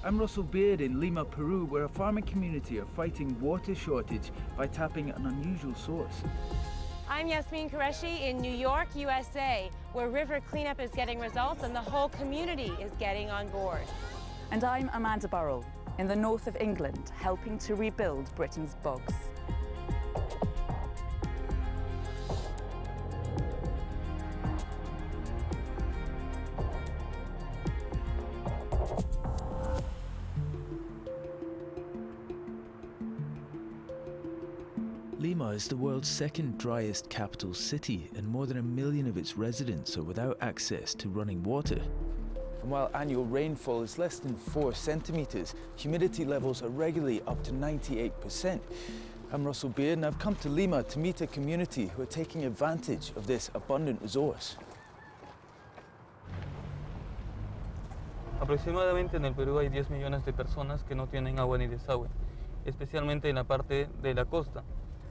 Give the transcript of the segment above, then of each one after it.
I'm Russell Beard in Lima, Peru, where a farming community are fighting water shortage by tapping an unusual source. I'm Yasmin Qureshi in New York, USA, where river cleanup is getting results and the whole community is getting on board. And I'm Amanda Burrell in the north of England, helping to rebuild Britain's bogs. Lima is the world's second driest capital city, and more than 1 million of its residents are without access to running water. And while annual rainfall is less than 4 centimetres, humidity levels are regularly up to 98%. I'm Russell Beard, and I've come to Lima to meet a community who are taking advantage of this abundant resource. Aproximadamente en el Perú hay 10 millones de personas que no tienen agua ni desagüe, especialmente en la parte de la costa.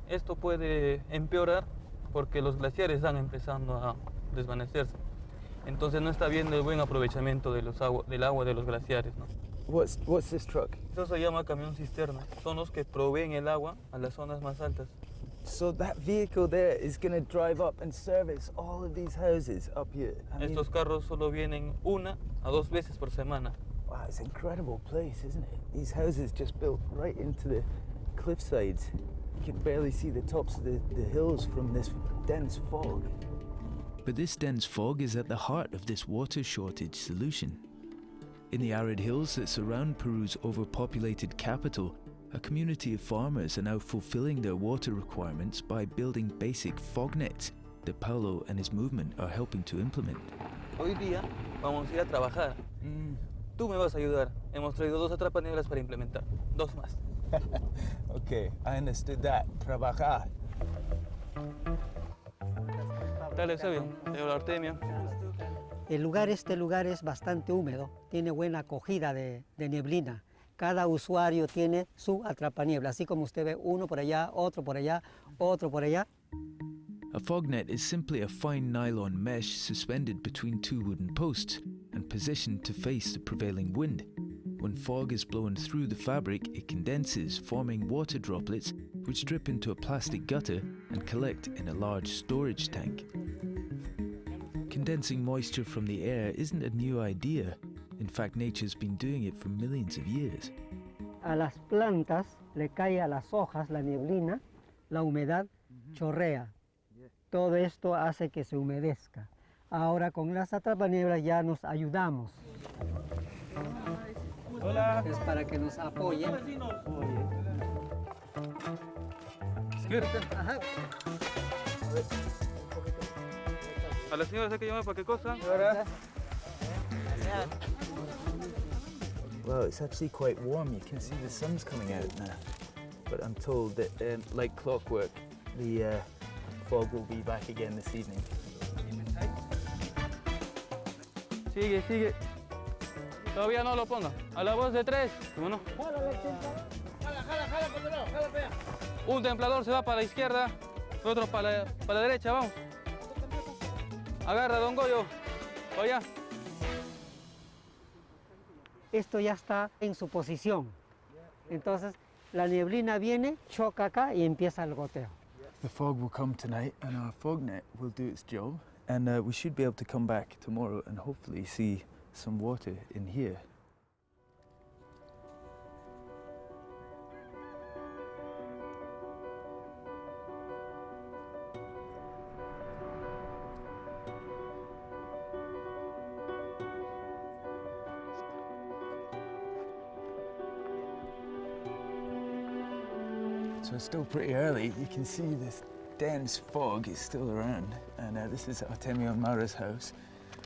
Esto puede empeorar porque los glaciares están empezando a desvanecerse. Entonces no está bien el buen aprovechamiento de del agua de los glaciares, ¿no? What's this truck? Eso se llama camión cisterna. Son los que proveen el agua a las zonas más altas. So that vehicle there is going to drive up and service all of these houses up here. Estos carros solo vienen 1 a 2 veces por semana. Wow, it's an incredible place, isn't it? These houses just built right into the cliff sides. You can barely see the tops of the hills from this dense fog. But this dense fog is at the heart of this water shortage solution. In the arid hills that surround Peru's overpopulated capital, a community of farmers are now fulfilling their water requirements by building basic fog nets that Paulo and his movement are helping to implement. Hoy día vamos a ir a trabajar. Tú me vas a ayudar. Hemos traído 2 atrapanieblas para implementar. 2 más. Okay, I understood that. Trabajar. Dale, Eusebio. Leo Artemio. El lugar es bastante húmedo, tiene buena acogida de neblina. Cada usuario tiene su atrapaniebla, así como usted ve uno por allá, otro por allá, otro por allá. A fog net is simply a fine nylon mesh suspended between 2 wooden posts and positioned to face the prevailing wind. When fog is blown through the fabric, it condenses, forming water droplets which drip into a plastic gutter and collect in a large storage tank. Condensing moisture from the air isn't a new idea. In fact, nature's been doing it for millions of years. A las plantas le cae a las hojas la neblina, la humedad chorrea. Todo esto hace que se humedezca. Ahora con las atrapanieblas ya nos ayudamos. Hola. Es para que nos apoyen. Ajá. A la señora, ¿sé que llama para qué cosa? Well, it's actually quite warm. You can see the sun's coming out now. But I'm told that, like clockwork, the fog will be back again this evening. Sigue, sigue. Todavía no lo ponga. A la voz de 3. ¿Cómo no? Un templador se va para la izquierda, otro para la derecha, vamos. Agarra, don Goyo. Vaya. Esto ya está en su posición. Entonces, la neblina viene, choca acá y empieza el goteo. The fog will come tonight and our fog net will do its job. And we should be able to come back tomorrow and hopefully see some water in here. So it's still pretty early. You can see this dense fog is still around, and this is Artemio and Maura's house.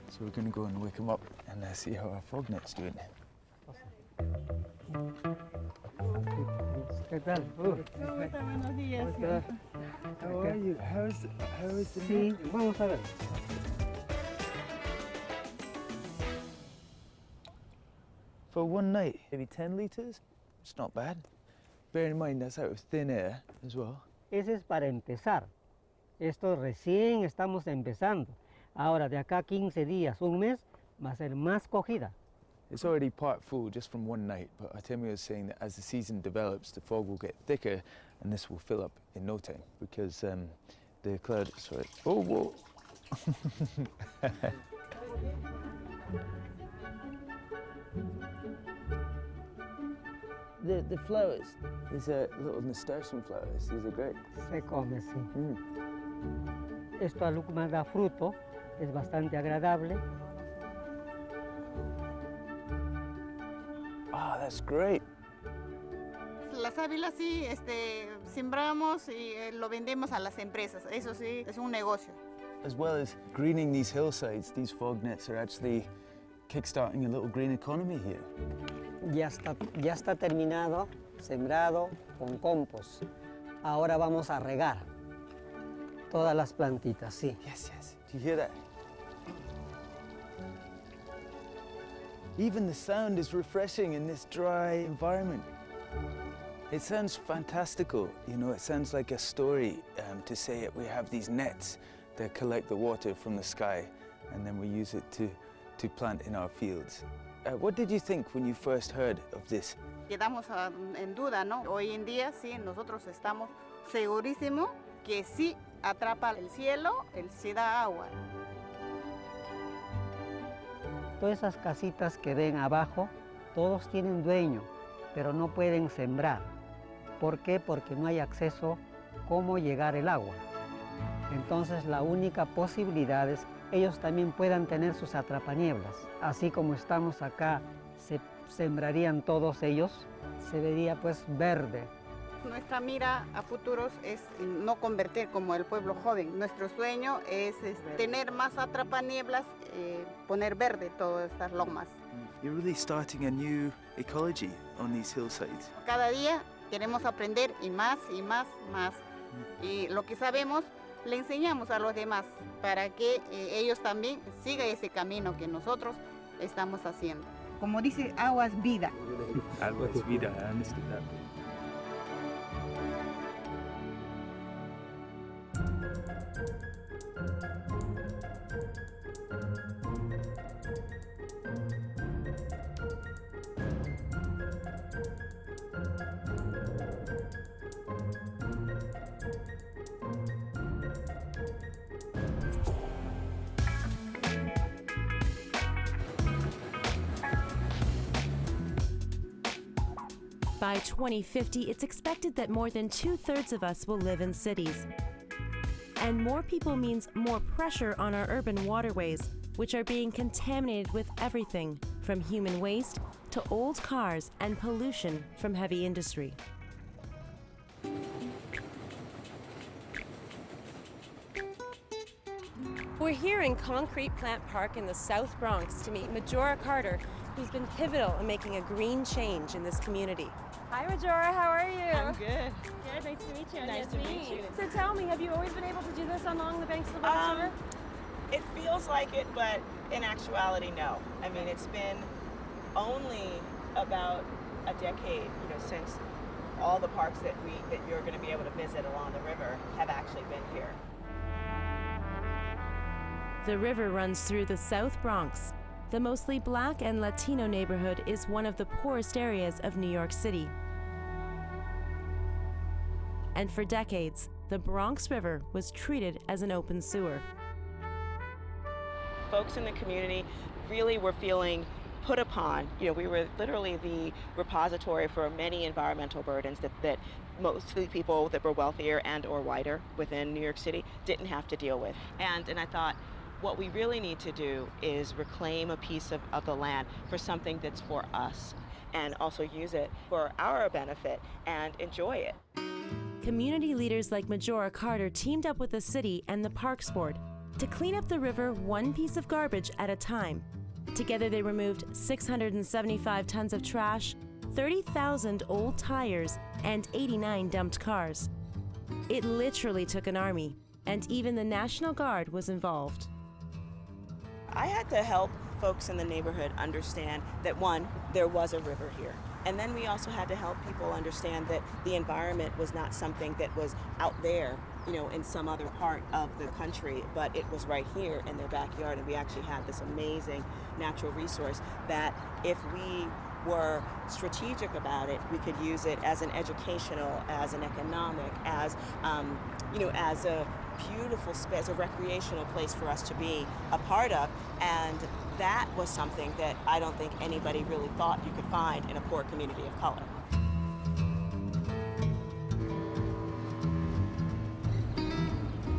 So we're going to go and wake them up and see how our fog net's doing. ¿Qué tal? Buenos días. How are you? How is the Sí, vamos a ver. For one night, maybe 10 litres? It's not bad. Bear in mind that's out of thin air as well. Ese es para empezar. Esto recién estamos empezando. Ahora, de acá a 15 días, un mes, va a ser más cogida. It's already part full just from one night, but Artemio is saying that as the season develops, the fog will get thicker and this will fill up in no time because the cloud, sorry, oh, whoa. The flowers, these are little nasturtium flowers, these are great. Se come, sí. Esto alumna da fruto, es bastante agradable. Oh, that's great. La sábila sí, sembramos y lo vendemos a las empresas. Eso sí, es un negocio. As well as greening these hillsides, these fog nets are actually kickstarting a little green economy here. Ya está terminado, sembrado con compost. Ahora vamos a regar todas las plantitas, sí. Yes, yes. Do you hear that? Even the sound is refreshing in this dry environment. It sounds fantastical, you know, it sounds like a story to say it. We have these nets that collect the water from the sky and then we use it to plant in our fields. What did you think when you first heard of this? Quedamos en duda, ¿no? Hoy en día sí, nosotros estamos segurísimos que sí atrapa el cielo, sí da agua. Todas esas casitas que ven abajo, todos tienen dueño, pero no pueden sembrar. ¿Por qué? Porque no hay acceso cómo llegar el agua. Entonces la única posibilidad es ellos también puedan tener sus atrapanieblas. Así como estamos acá, se sembrarían todos ellos, se vería pues verde. Nuestra mira a futuros es no convertir como el pueblo joven. Nuestro sueño es tener más atrapanieblas, poner verde todas estas lomas. You're really starting a new ecology on these hillsides. Cada día queremos aprender y más, más. Y lo que sabemos le enseñamos a los demás para que ellos también sigan ese camino que nosotros estamos haciendo. Como dice, agua es vida. Agua es vida, I understood that. By 2050, it's expected that more than 2/3 of us will live in cities. And more people means more pressure on our urban waterways, which are being contaminated with everything from human waste to old cars and pollution from heavy industry. We're here in Concrete Plant Park in the South Bronx to meet Majora Carter, who's been pivotal in making a green change in this community. Hi, Majora, how are you? I'm good. Good, nice to meet you. Nice to meet you. So tell me, have you always been able to do this along the banks of the Bronx River? It feels like it, but in actuality, no. I mean, it's been only about a decade, since all the parks that you're going to be able to visit along the river have actually been here. The river runs through the South Bronx. The mostly Black and Latino neighborhood is one of the poorest areas of New York City. And for decades, the Bronx River was treated as an open sewer. Folks in the community really were feeling put upon. We were literally the repository for many environmental burdens that mostly people that were wealthier and or whiter within New York City didn't have to deal with. And I thought, what we really need to do is reclaim a piece of the land for something that's for us and also use it for our benefit and enjoy it. Community leaders like Majora Carter teamed up with the city and the Parks Board to clean up the river one piece of garbage at a time. Together they removed 675 tons of trash, 30,000 old tires, and 89 dumped cars. It literally took an army, and even the National Guard was involved. I had to help folks in the neighborhood understand that, one, there was a river here. And then we also had to help people understand that the environment was not something that was out there you know, in some other part of the country, but it was right here in their backyard, and we actually had this amazing natural resource that if we were strategic about it, we could use it as an educational, as an economic, as you know, as a beautiful space, a recreational place for us to be a part of. And that was something that I don't think anybody really thought you could find in a poor community of color.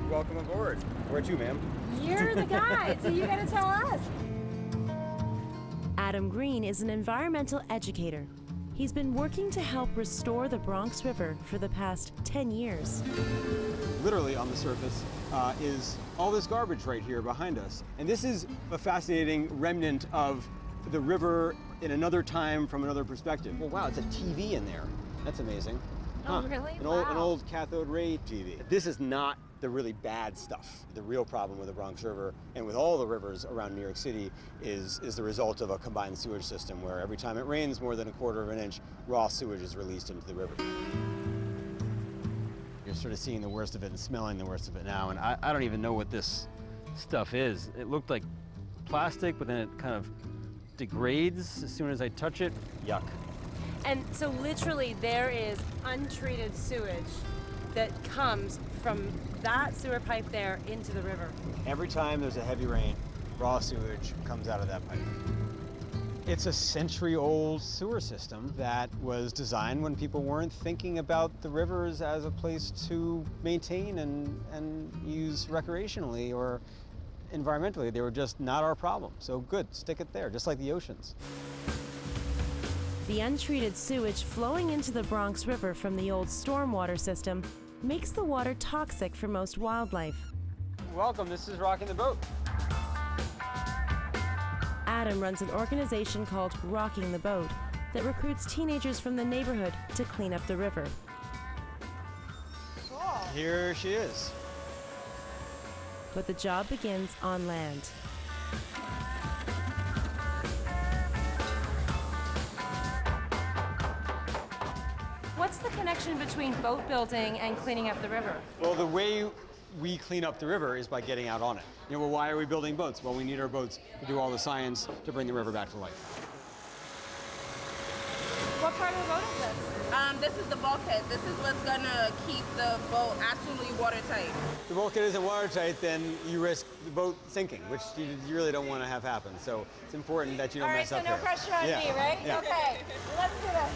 Welcome aboard. Where to, ma'am? You're the guide, so you gotta tell us. Adam Green is an environmental educator. He's been working to help restore the Bronx River for the past 10 years. Literally on the surface is all this garbage right here behind us. And this is a fascinating remnant of the river in another time from another perspective. Well, wow, it's a TV in there. That's amazing. Oh, really? An old cathode ray TV. This is not the really bad stuff. The real problem with the Bronx River and with all the rivers around New York City is the result of a combined sewage system where every time it rains more than 1/4 of an inch, raw sewage is released into the river. You're sort of seeing the worst of it and smelling the worst of it now, and I don't even know what this stuff is. It looked like plastic, but then it kind of degrades as soon as I touch it. Yuck. And so literally there is untreated sewage that comes from that sewer pipe there into the river. Every time there's a heavy rain, raw sewage comes out of that pipe. It's a century-old sewer system that was designed when people weren't thinking about the rivers as a place to maintain and use recreationally or environmentally. They were just not our problem. So good, stick it there, just like the oceans. The untreated sewage flowing into the Bronx River from the old stormwater system makes the water toxic for most wildlife. Welcome, this is Rockin the Boat. Adam runs an organization called Rockin the Boat that recruits teenagers from the neighborhood to clean up the river. Here she is. But the job begins on land. What's the connection between boat building and cleaning up the river? Well, the way we clean up the river is by getting out on it. You know, well, why are we building boats? Well, we need our boats to do all the science to bring the river back to life. What part of the boat is this? This is the bulkhead. This is what's gonna keep the boat absolutely watertight. If the bulkhead isn't watertight, then you risk the boat sinking, which you really don't want to have happen. So it's important that you don't mess up here. All right, so no pressure on me, right? Yeah. Okay, let's do this.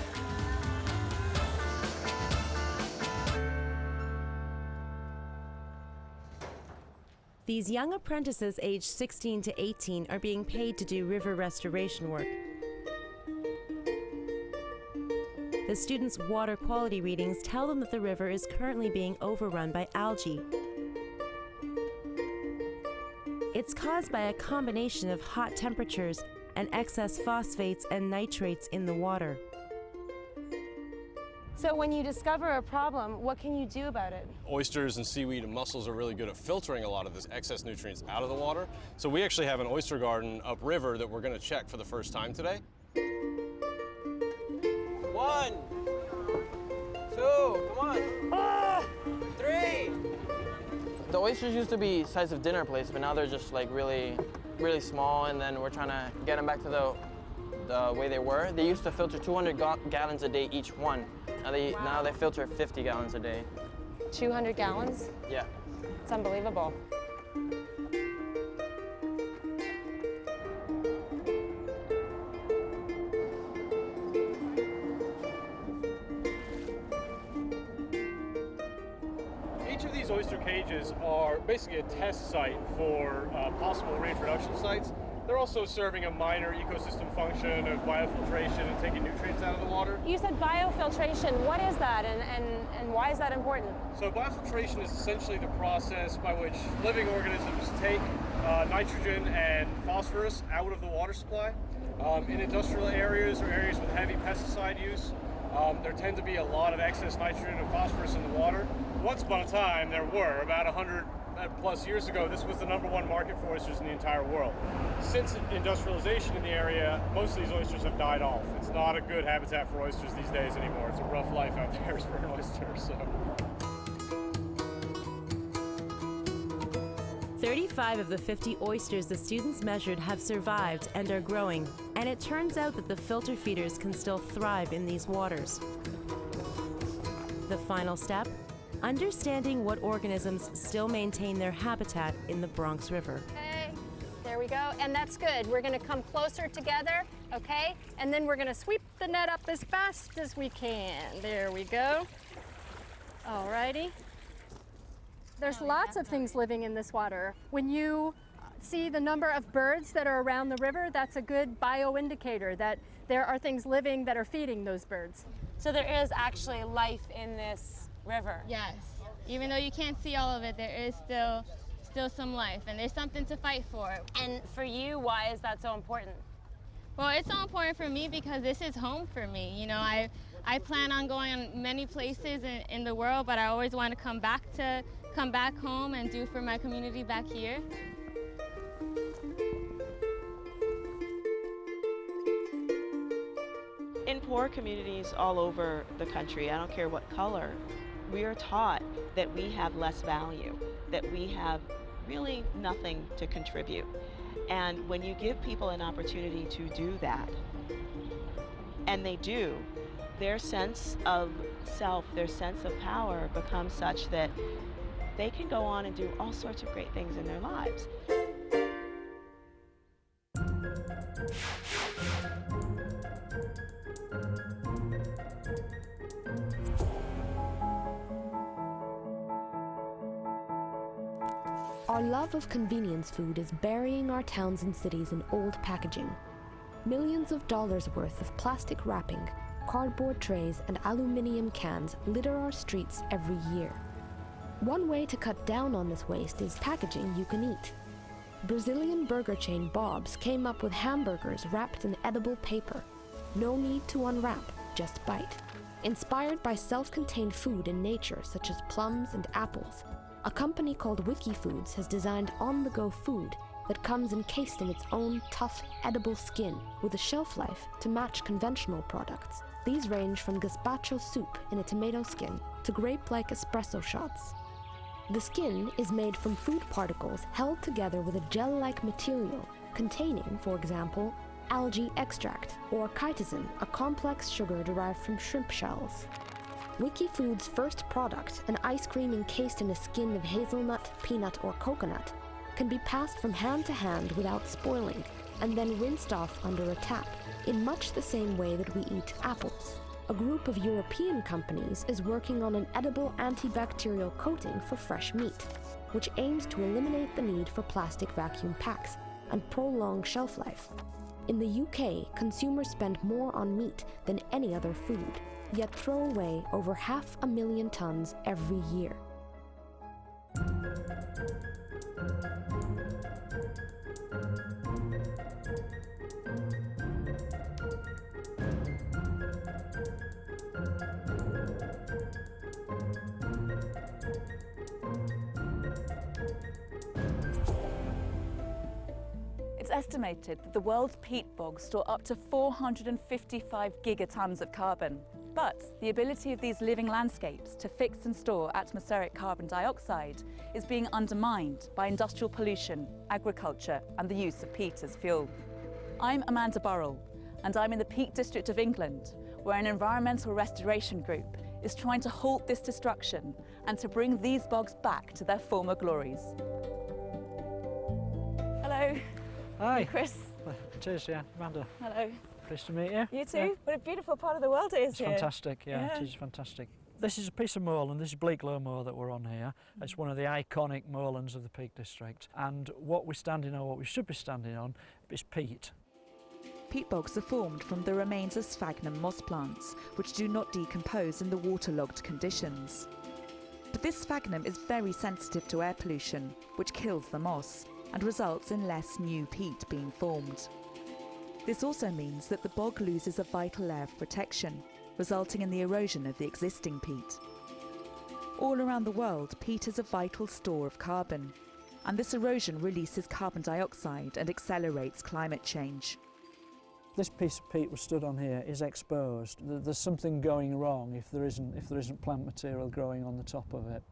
These young apprentices aged 16 to 18 are being paid to do river restoration work. The students' water quality readings tell them that the river is currently being overrun by algae. It's caused by a combination of hot temperatures and excess phosphates and nitrates in the water. So when you discover a problem, what can you do about it? Oysters and seaweed and mussels are really good at filtering a lot of this excess nutrients out of the water. So we actually have an oyster garden upriver that we're going to check for the first time today. 1, 2, come on. 3. The oysters used to be size of dinner plates, but now they're just like really small, and then we're trying to get them back to the way they were. They used to filter 200 gallons a day each one. Now they filter 50 gallons a day. 200 gallons? Yeah. It's unbelievable. Each of these oyster cages are basically a test site for possible reintroduction sites. They're also serving a minor ecosystem function of biofiltration and taking nutrients out of the water. You said biofiltration. What is that and why is that important? So biofiltration is essentially the process by which living organisms take nitrogen and phosphorus out of the water supply. In industrial areas or areas with heavy pesticide use, there tend to be a lot of excess nitrogen and phosphorus in the water. Once upon a time, there were about 100 plus years ago, this was the #1 market for oysters in the entire world. Since industrialization in the area, most of these oysters have died off. It's not a good habitat for oysters these days anymore. It's a rough life out there for an oyster. So. 35 of the 50 oysters the students measured have survived and are growing, and it turns out that the filter feeders can still thrive in these waters. The final step? Understanding what organisms still maintain their habitat in the Bronx River. Okay, there we go, and that's good. We're gonna come closer together, okay? And then we're gonna sweep the net up as fast as we can. There we go. Alrighty. There's lots of things living in this water. When you see the number of birds that are around the river, that's a good bioindicator that there are things living that are feeding those birds. So there is actually life in this river. Yes. Even though you can't see all of it, there is still some life, and there's something to fight for. And for you, why is that so important? Well, it's so important for me because this is home for me. You know, I plan on going on many places in the world, but I always want to come back home and do for my community back here. In poor communities all over the country, I don't care what color, we are taught that we have less value, that we have really nothing to contribute. And when you give people an opportunity to do that, and they do, their sense of self, their sense of power becomes such that they can go on and do all sorts of great things in their lives. Our love of convenience food is burying our towns and cities in old packaging. Millions of dollars worth of plastic wrapping, cardboard trays, and aluminum cans litter our streets every year. One way to cut down on this waste is packaging you can eat. Brazilian burger chain Bob's came up with hamburgers wrapped in edible paper. No need to unwrap, just bite. Inspired by self-contained food in nature such as plums and apples, a company called Wikifoods has designed on-the-go food that comes encased in its own tough, edible skin with a shelf life to match conventional products. These range from gazpacho soup in a tomato skin to grape-like espresso shots. The skin is made from food particles held together with a gel-like material containing, for example, algae extract or chitosan, a complex sugar derived from shrimp shells. Wikifoods' first product, an ice cream encased in a skin of hazelnut, peanut, or coconut, can be passed from hand to hand without spoiling and then rinsed off under a tap, in much the same way that we eat apples. A group of European companies is working on an edible antibacterial coating for fresh meat, which aims to eliminate the need for plastic vacuum packs and prolong shelf life. In the UK, consumers spend more on meat than any other food, yet throw away over 500,000 tons every year. It's estimated that the world's peat bogs store up to 455 gigatons of carbon. But the ability of these living landscapes to fix and store atmospheric carbon dioxide is being undermined by industrial pollution, agriculture, and the use of peat as fuel. I'm Amanda Burrell, and I'm in the Peak District of England, where an environmental restoration group is trying to halt this destruction and to bring these bogs back to their former glories. Hello. Hi. Chris. Cheers, yeah, Amanda. Hello. Pleased to meet you. You too. Yeah. What a beautiful part of the world it is here. It's fantastic, yeah, it is fantastic. This is a piece of moorland, this is Bleaklow Moor that we're on here. It's one of the iconic moorlands of the Peak District. And what we're standing on, what we should be standing on, is peat. Peat bogs are formed from the remains of sphagnum moss plants, which do not decompose in the waterlogged conditions. But this sphagnum is very sensitive to air pollution, which kills the moss and results in less new peat being formed. This also means that the bog loses a vital layer of protection, resulting in the erosion of the existing peat. All around the world, peat is a vital store of carbon, and this erosion releases carbon dioxide and accelerates climate change. This piece of peat we stood on here is exposed. There's something going wrong if there isn't plant material growing on the top of it.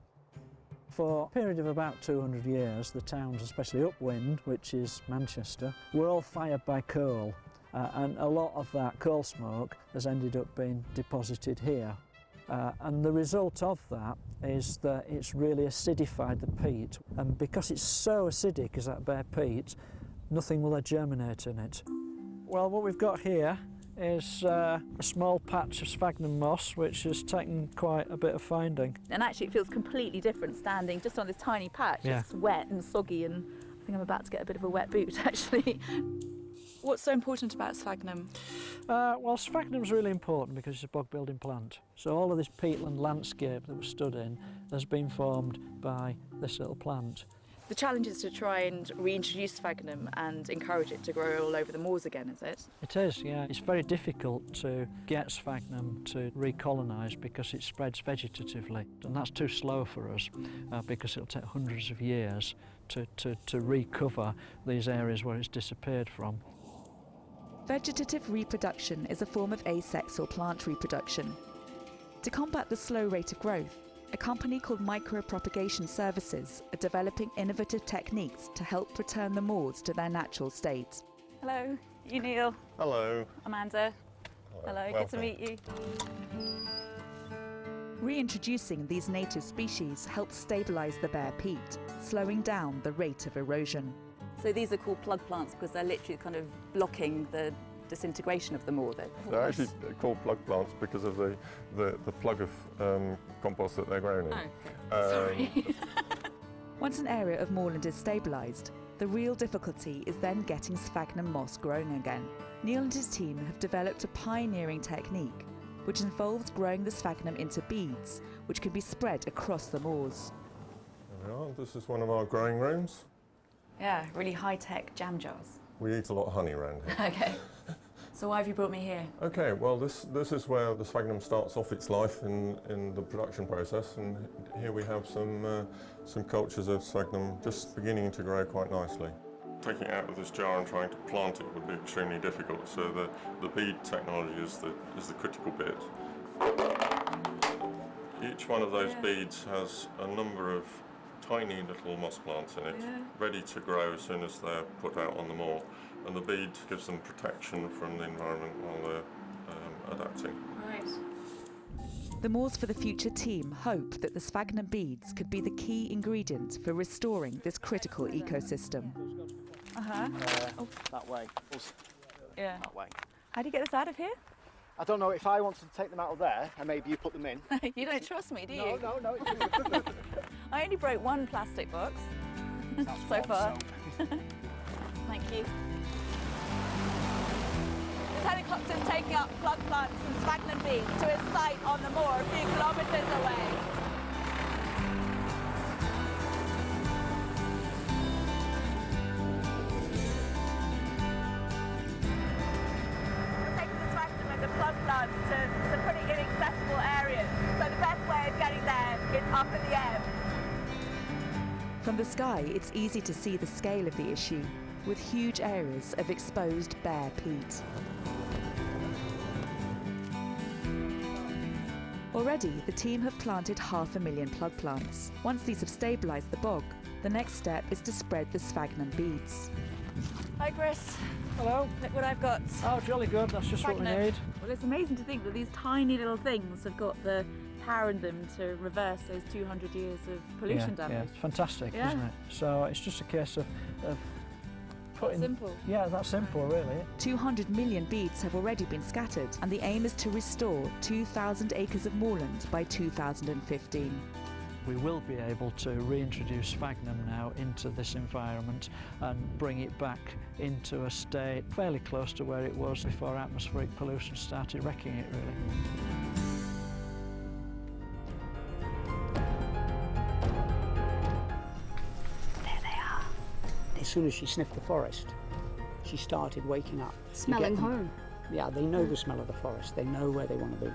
For a period of about 200 years, the towns, especially upwind, which is Manchester, were all fired by coal. And a lot of that coal smoke has ended up being deposited here. And the result of that is that it's really acidified the peat. And because it's so acidic as that bare peat, nothing will germinate in it. Well, what we've got here is a small patch of sphagnum moss, which has taken quite a bit of finding. And actually it feels completely different standing just on this tiny patch. Yeah. It's wet and soggy, and I think I'm about to get a bit of a wet boot, actually. What's so important about sphagnum? Well, sphagnum's really important because it's a bog building plant. So all of this peatland landscape that we're stood in has been formed by this little plant. The challenge is to try and reintroduce sphagnum and encourage it to grow all over the moors again, is it? It is, yeah. It's very difficult to get sphagnum to recolonise because it spreads vegetatively, and that's too slow for us because it'll take hundreds of years to recover these areas where it's disappeared from. Vegetative reproduction is a form of asexual plant reproduction. To combat the slow rate of growth, a company called Micropropagation Services are developing innovative techniques to help return the moors to their natural state. Hello, you Neil. Hello. Amanda. Hello, good to meet you. Reintroducing these native species helps stabilise the bare peat, slowing down the rate of erosion. So these are called plug plants because they're literally kind of blocking the disintegration of the moor. They're actually called plug plants because of the plug of compost that they're grown in. Oh, sorry. Once an area of moorland is stabilised, the real difficulty is then getting sphagnum moss growing again. Neil and his team have developed a pioneering technique which involves growing the sphagnum into beads, which can be spread across the moors. There we are. This is one of our growing rooms. Yeah, really high-tech jam jars. We eat a lot of honey around here. Okay. So why have you brought me here? Okay, well this is where the sphagnum starts off its life in the production process, and here we have some cultures of sphagnum just beginning to grow quite nicely. Taking it out of this jar and trying to plant it would be extremely difficult, so the bead technology is the critical bit. Each one of those beads has a number of tiny little moss plants in it, ready to grow as soon as they're put out on the moor. And the bead gives them protection from the environment while they're adapting. Right. The Moors for the Future team hope that the sphagnum beads could be the key ingredient for restoring this critical ecosystem. That way. Yeah. That way. How do you get us out of here? I don't know if I want to take them out of there and maybe you put them in. You don't trust me, do you? No. I only broke one plastic box so far. Thank you. This helicopter's taking up plug plants and sphagnum beads to a site on the moor a few kilometres away. We're taking the sphagnum and the plug plants to pretty inaccessible areas. So the best way of getting there is up in the air. From the sky, it's easy to see the scale of the issue, with huge areas of exposed bare peat. Already, the team have planted 500,000 plug plants. Once these have stabilised the bog, the next step is to spread the sphagnum beads. Hi, Chris. Hello. Look what I've got. Oh, jolly good. That's just what we need. Well, it's amazing to think that these tiny little things have got the power in them to reverse those 200 years of pollution damage. Yeah, it's fantastic, Yeah. isn't it? So it's just a case of putting... simple. Yeah, that's simple, really. 200 million beads have already been scattered, and the aim is to restore 2,000 acres of moorland by 2015. We will be able to reintroduce sphagnum now into this environment and bring it back into a state fairly close to where it was before atmospheric pollution started wrecking it, really. As soon as she sniffed the forest, she started waking up. Smelling home. Yeah, they know the smell of the forest. They know where they want to be.